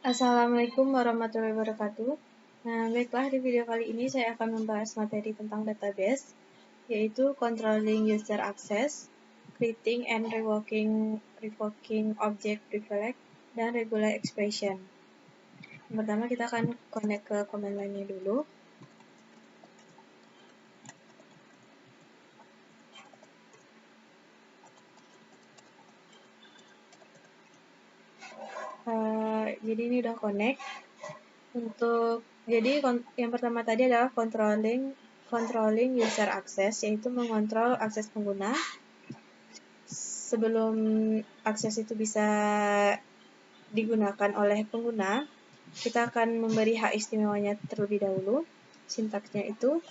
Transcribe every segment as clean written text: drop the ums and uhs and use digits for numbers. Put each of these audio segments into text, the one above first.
Assalamualaikum warahmatullahi wabarakatuh. Nah, baiklah, di video kali ini saya akan membahas materi tentang database, yaitu controlling user access, creating and revoking object privilege, dan regular expression. Yang pertama, kita akan connect ke command line-nya dulu. Jadi ini udah connect. Jadi yang pertama tadi adalah controlling user access, yaitu mengontrol akses pengguna. Sebelum akses itu bisa digunakan oleh pengguna, kita akan memberi hak istimewanya terlebih dahulu. Sintaksnya itu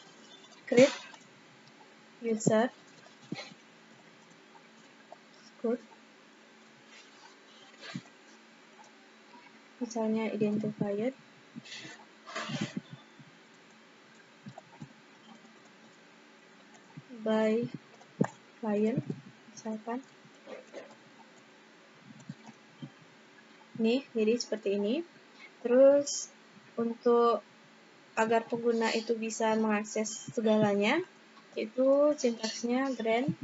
create user code, misalnya identifier by client, misalkan nih, jadi seperti ini. Terus untuk agar pengguna itu bisa mengakses segalanya, itu sintaksnya grant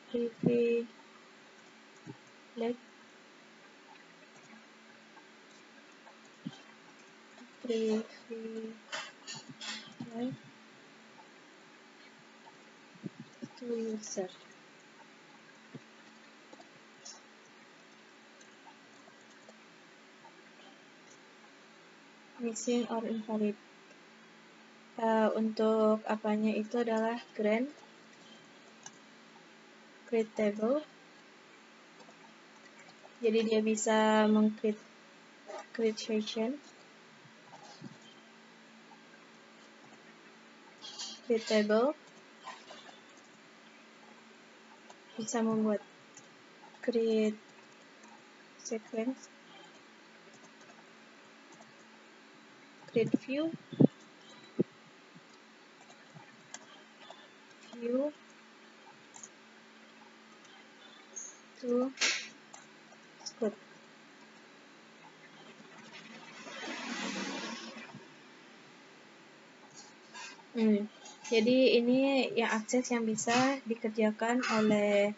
privilege to user. Missing or invalid. Untuk apanya itu adalah grant create table. Jadi dia bisa create session, create table, bisa membuat create sequence, create view to scope. Jadi ini yang akses yang bisa dikerjakan oleh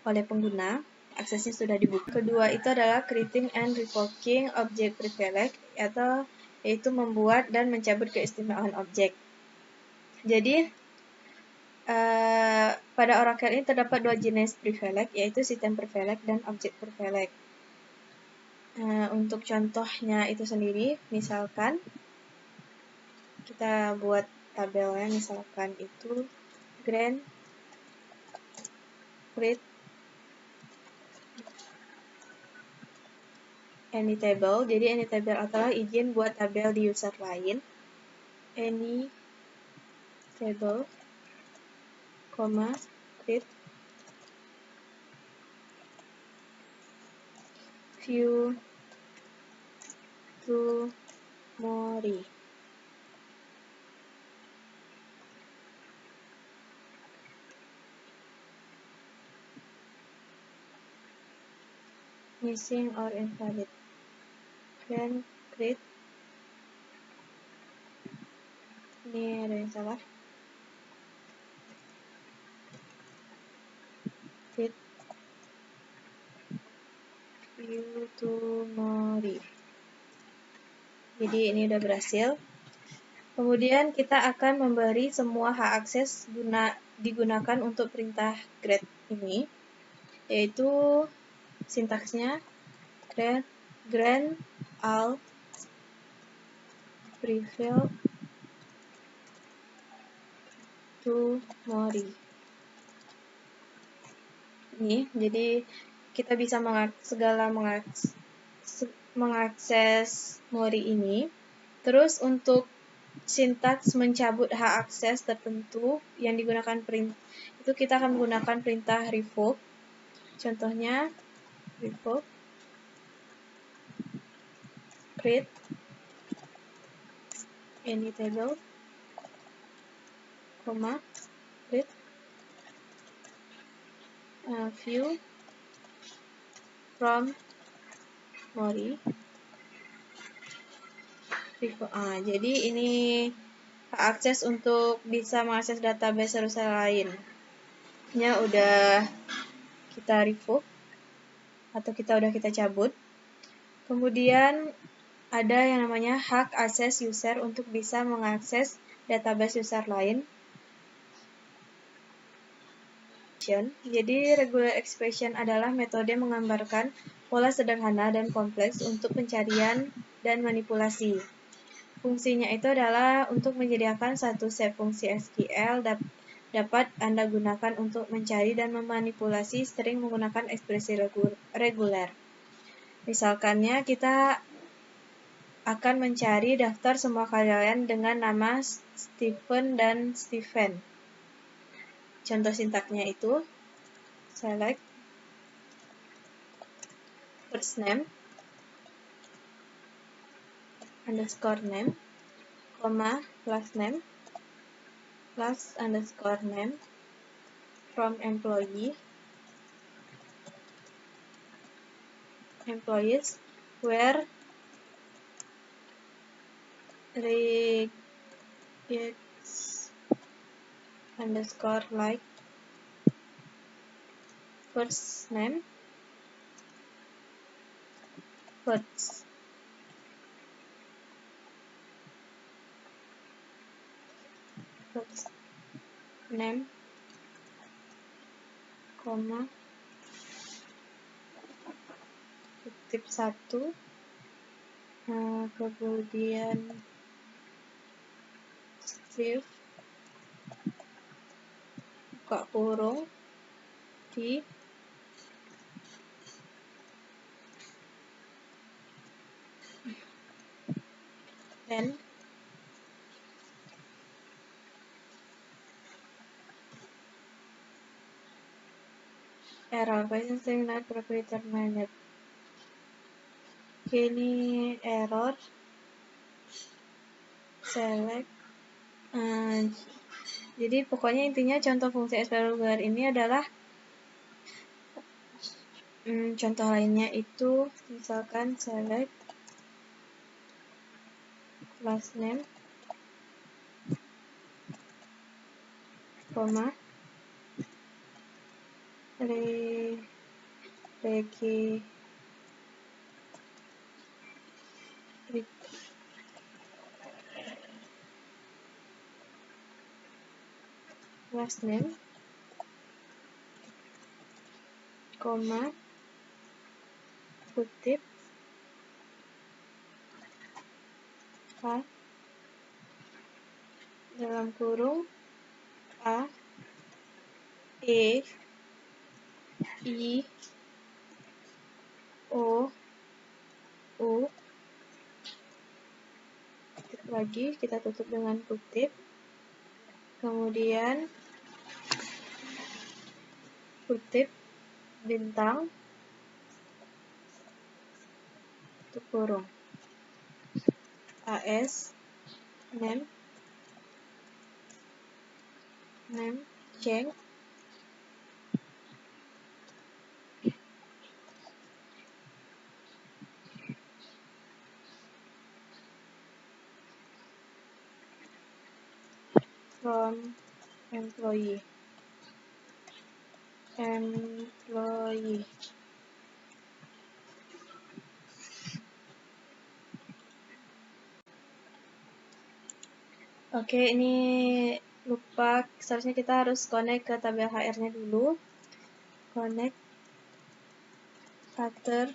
pengguna. Aksesnya sudah dibuka. Kedua itu adalah creating and revoking object privilege, yaitu membuat dan mencabut keistimewaan objek. Jadi pada Oracle ini terdapat dua jenis privilege, yaitu system privilege dan object privilege. Untuk contohnya itu sendiri, misalkan kita buat tabelnya, misalkan itu grant create any table. Jadi any table adalah izin buat tabel di user lain. Any table, create view to Mori. Missing or invalid. Grant create. Ini ada yang salah. Create view to Mori. Jadi ini udah berhasil. Kemudian kita akan memberi semua hak akses digunakan untuk perintah grant ini, yaitu sintaksnya grant all privilege to Mori. Ini, jadi kita bisa mengakses Mori ini. Terus untuk sintaks mencabut hak akses tertentu yang digunakan itu kita akan menggunakan perintah revoke. Contohnya revoke create any table, create view from Mori. Jadi ini hak akses untuk bisa mengakses database server lain. Nya udah kita revoke atau udah kita cabut. Kemudian ada yang namanya hak akses user untuk bisa mengakses database user lain. Jadi regular expression adalah metode menggambarkan pola sederhana dan kompleks untuk pencarian dan manipulasi. Fungsinya itu adalah untuk menyediakan satu set fungsi SQL dapat Anda gunakan untuk mencari dan memanipulasi string menggunakan ekspresi reguler. Misalkannya kita akan mencari daftar semua karyawan dengan nama Stephen dan Stephen. Contoh sintaknya itu select first name underscore name, last name plus underscore name from employees where regex underscore like first name first name kutip 1 kemudian Steve buka kurung di and error licensing not proprietary managed. Ini error select. Jadi pokoknya intinya contoh fungsi SQL regular ini adalah contoh lainnya itu misalkan select last name last name, kutip A dalam kurung A E I O U lagi kita tutup dengan kutip, kemudian kutip bintang tutup kurung AS name change from employee. Oke, ini lupa, seharusnya kita harus connect ke tabel HR-nya dulu. Connect HR.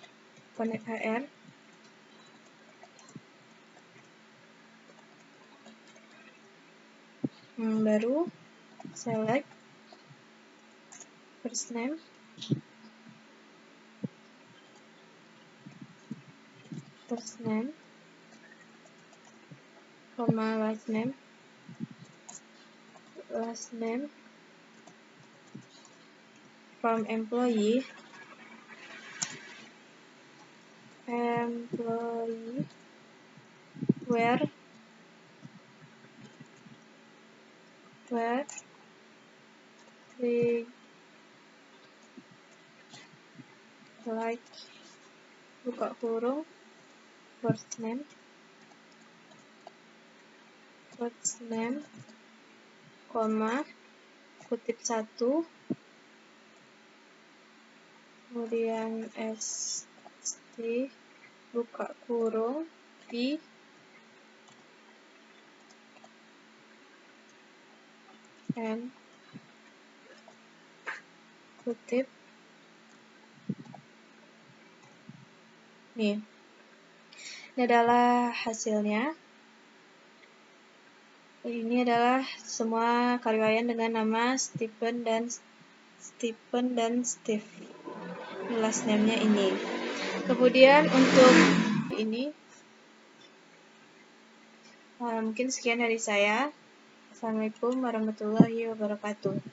Baru select first name, last name from employee where we like buka kurung, first name, koma, kutip 1, kemudian st, buka kurung, p, n, kutip. Nih, ini adalah hasilnya. Ini adalah semua karyawan dengan nama Stephen dan Steve. Last name-nya ini. Kemudian untuk ini, mungkin sekian dari saya. Assalamualaikum warahmatullahi wabarakatuh.